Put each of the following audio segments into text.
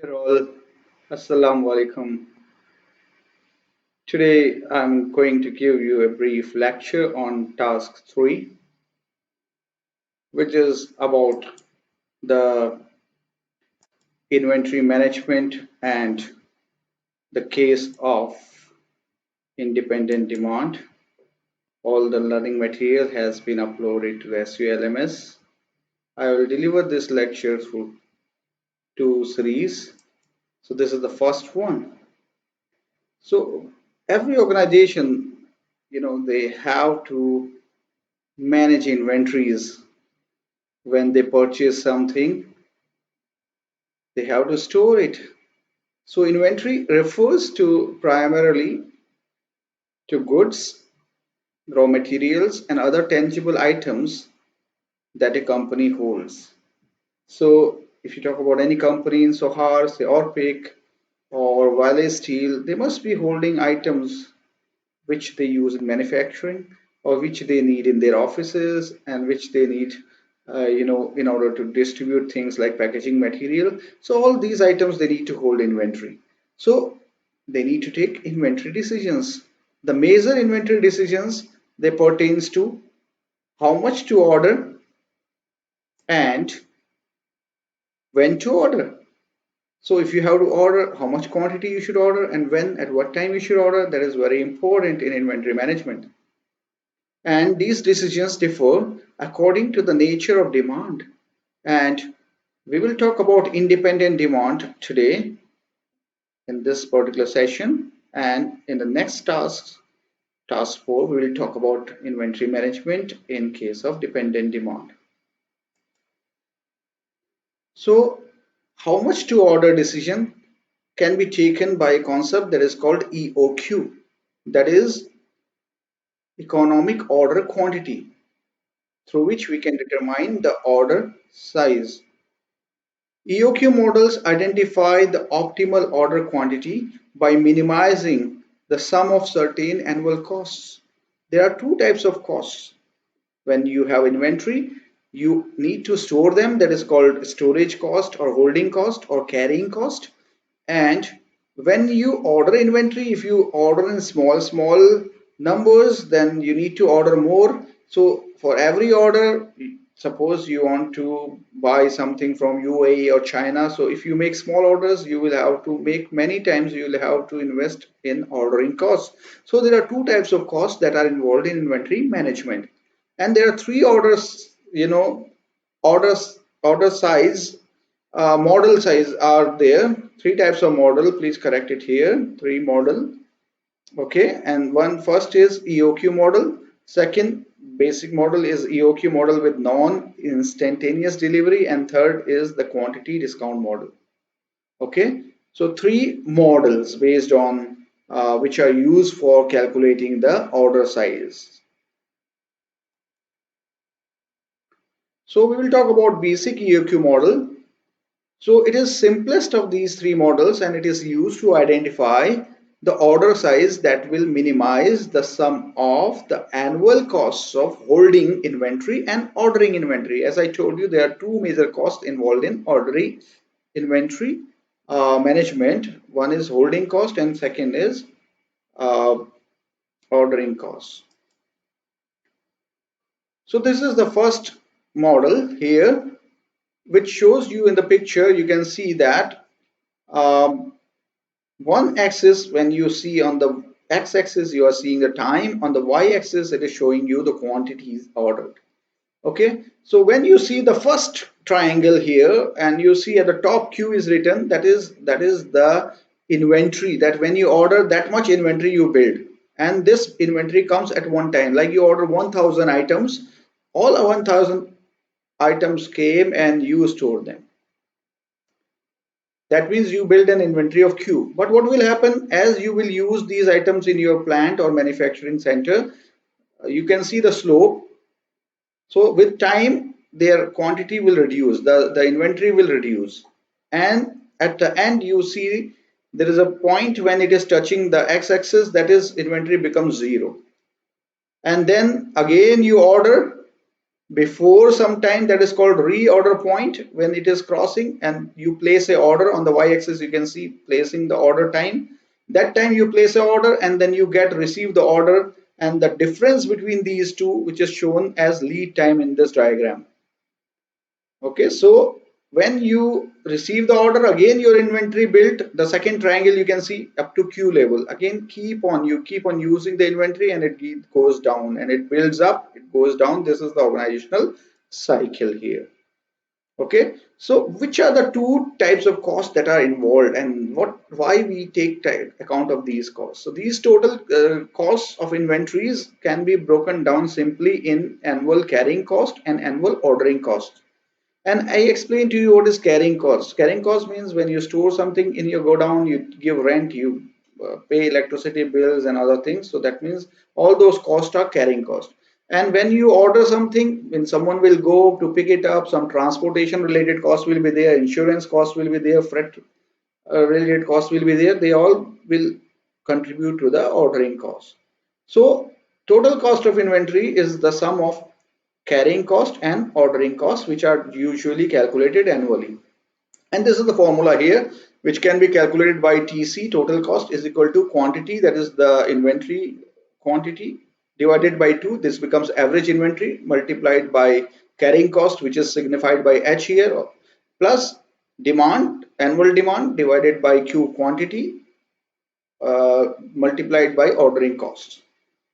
Dear all, Assalamu alaikum. Today I'm going to give you a brief lecture on task 3, which is about the inventory management and the case of independent demand. All the learning material has been uploaded to SULMS. I will deliver this lecture through two series. So this is the first one. So every organization, they have to manage inventories. When they purchase something, they have to store it. So inventory refers to primarily to goods, raw materials, and other tangible items that a company holds. So if you talk about any company in Sohar, say Orpik or Vale Steel, they must be holding items which they use in manufacturing or which they need in their offices and which they need in order to distribute things like packaging material. So all these items they need to hold inventory. So they need to take inventory decisions. The major inventory decisions they pertains to how much to order and when to order. So if you have to order, how much quantity you should order and when, at what time you should order, that is very important in inventory management. And these decisions differ according to the nature of demand. And we will talk about independent demand today in this particular session. And in the next task 4, we will talk about inventory management in case of dependent demand. So, how much to order decision can be taken by a concept that is called EOQ, that is economic order quantity, through which we can determine the order size. EOQ models identify the optimal order quantity by minimizing the sum of certain annual costs. There are two types of costs. When you have inventory, you need to store them, that is called storage cost or holding cost or carrying cost. And when you order inventory, if you order in small numbers, then you need to order more. So for every order, suppose you want to buy something from UAE or China, so if you make small orders, you will have to make many times, you will have to invest in ordering costs. So there are two types of costs that are involved in inventory management, and there are three orders, order size, model size are there. Three types of model, please correct it here, three model. Okay, and one first is EOQ model. Second basic model is EOQ model with non-instantaneous delivery, and third is the quantity discount model. Okay, so three models based on which are used for calculating the order size. So we will talk about basic EOQ model. So it is simplest of these three models, and it is used to identify the order size that will minimize the sum of the annual costs of holding inventory and ordering inventory. As I told you, there are two major costs involved in ordering inventory management. One is holding cost and second is uh, ordering costs. So this is the first model here, which shows you in the picture. You can see that um, one axis, when you see on the x-axis you are seeing the time, on the y-axis it is showing you the quantities ordered. Okay, so when you see the first triangle here and you see at the top Q is written, that is the inventory, that when you order that much inventory you build, and this inventory comes at one time, like you order 1000 items, all 1000 items came and you store them. That means you build an inventory of Q. But what will happen as you will use these items in your plant or manufacturing center? You can see the slope. So with time, their quantity will reduce, the inventory will reduce. And at the end, you see there is a point when it is touching the x-axis, that is inventory becomes zero. And then again you order, before some time, that is called reorder point, when it is crossing and you place a order on the y-axis. You can see placing the order time. That time you place a order and then you get receive the order, and the difference between these two, which is shown as lead time in this diagram. Okay, so when you receive the order, again your inventory built, the second triangle you can see up to Q level. Again, you keep on using the inventory and it goes down and it builds up, it goes down. This is the organizational cycle here. Okay, so which are the two types of costs that are involved, and why we take account of these costs? So these total costs of inventories can be broken down simply in annual carrying cost and annual ordering cost. And I explained to you what is carrying cost. Carrying cost means when you store something in your godown, you give rent, you pay electricity bills and other things. So that means all those costs are carrying cost. And when you order something, when someone will go to pick it up, some transportation related cost will be there, insurance cost will be there, freight related cost will be there. They all will contribute to the ordering cost. So total cost of inventory is the sum of carrying cost and ordering cost, which are usually calculated annually. And this is the formula here, which can be calculated by TC, total cost, is equal to quantity, that is the inventory quantity, divided by 2. This becomes average inventory, multiplied by carrying cost, which is signified by H here, plus demand, annual demand, divided by Q, quantity, multiplied by ordering cost.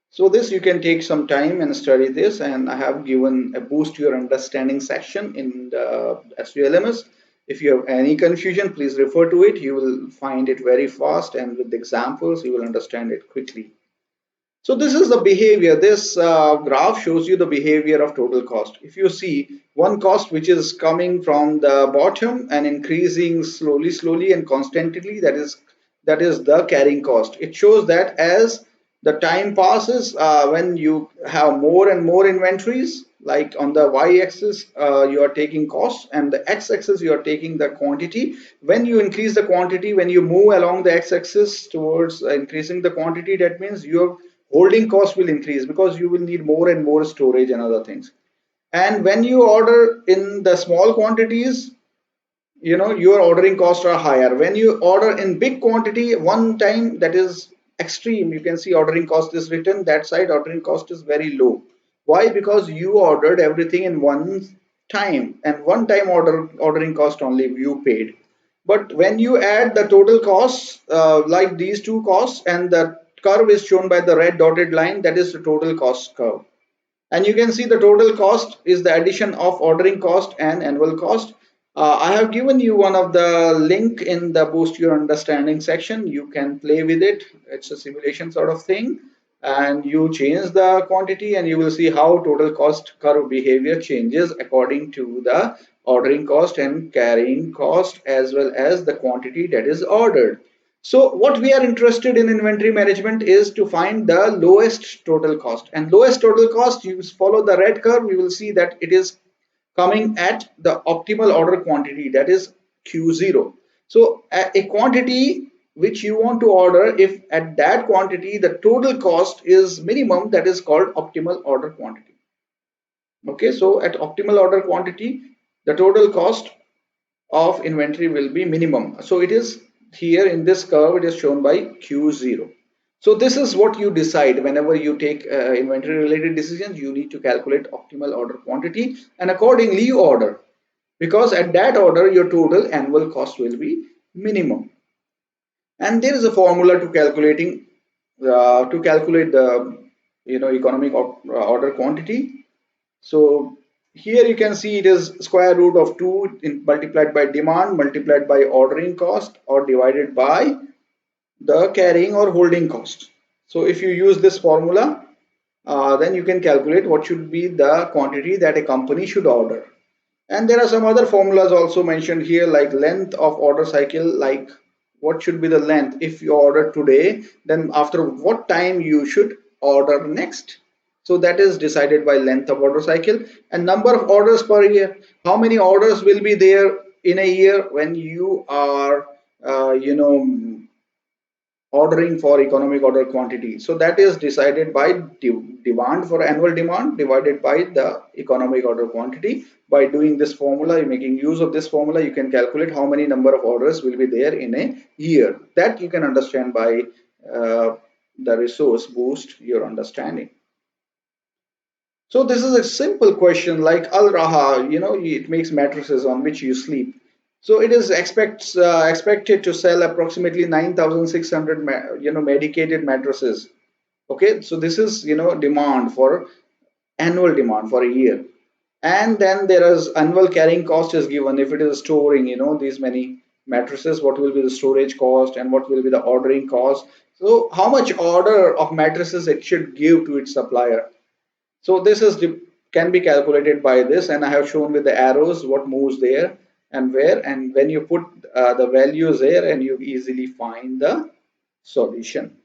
So this you can take some time and study this, and I have given a boost to your understanding section in the SULMS. If you have any confusion, please refer to it. You will find it very fast, and with examples you will understand it quickly. So this is the behavior. This graph shows you the behavior of total cost. If you see one cost which is coming from the bottom and increasing slowly and constantly, that is the carrying cost. It shows that as the time passes, when you have more and more inventories, like on the y-axis you are taking costs, and the x-axis you are taking the quantity. When you increase the quantity, when you move along the x-axis towards increasing the quantity, that means your holding cost will increase, because you will need more and more storage and other things. And when you order in the small quantities, your ordering costs are higher. When you order in big quantity one time, that is extreme. You can see ordering cost is written, that side ordering cost is very low. Why? Because you ordered everything in one time, and one time ordering cost only you paid. But when you add the total costs, like these two costs, and the curve is shown by the red dotted line, that is the total cost curve. And you can see the total cost is the addition of ordering cost and annual cost. I have given you one of the link in the boost your understanding section. You can play with it. It's a simulation sort of thing, and you change the quantity and you will see how total cost curve behavior changes according to the ordering cost and carrying cost, as well as the quantity that is ordered. So what we are interested in inventory management is to find the lowest total cost, and lowest total cost, you follow the red curve, you will see that it is coming at the optimal order quantity, that is Q0. So a quantity which you want to order, if at that quantity the total cost is minimum, that is called optimal order quantity. Okay, so at optimal order quantity, the total cost of inventory will be minimum. So it is here in this curve, it is shown by Q0. So this is what you decide whenever you take inventory related decisions. You need to calculate optimal order quantity and accordingly you order, because at that order your total annual cost will be minimum. And there is a formula to calculate the economic order quantity. So here you can see it is square root of 2 multiplied by demand multiplied by ordering cost, or divided by the carrying or holding cost. So if you use this formula, then you can calculate what should be the quantity that a company should order. And there are some other formulas also mentioned here, like length of order cycle, like what should be the length. If you order today, then after what time you should order next. So that is decided by length of order cycle. And number of orders per year. How many orders will be there in a year when you are ordering for economic order quantity. So that is decided by demand for annual demand divided by the economic order quantity. By doing this formula, making use of this formula, you can calculate how many number of orders will be there in a year. That you can understand by the resource boost your understanding. So this is a simple question like Al Raha, it makes mattresses on which you sleep. So it is expected to sell approximately 9,600 medicated mattresses. Okay, so this is demand for annual demand for a year, and then there is annual carrying cost is given if it is storing these many mattresses. What will be the storage cost and what will be the ordering cost? So how much order of mattresses it should give to its supplier, so this is can be calculated by this, and I have shown with the arrows what moves there and where, and when you put the values there, and you easily find the solution.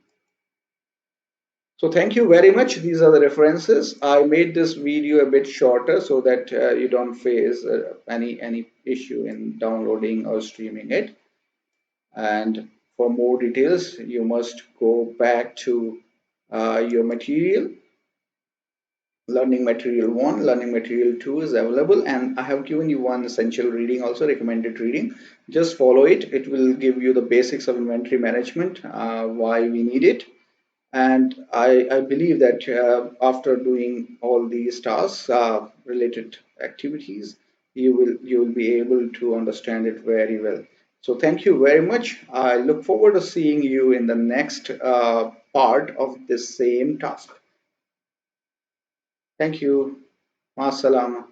So thank you very much. These are the references. I made this video a bit shorter so that you don't face any issue in downloading or streaming it. And for more details, you must go back to your material. Learning material 1, learning material 2 is available, and I have given you one essential reading also, recommended reading. Just follow it. It will give you the basics of inventory management, why we need it. And I believe that after doing all these tasks, related activities, you will be able to understand it very well. So thank you very much. I look forward to seeing you in the next part of this same task. Thank you. Masalam.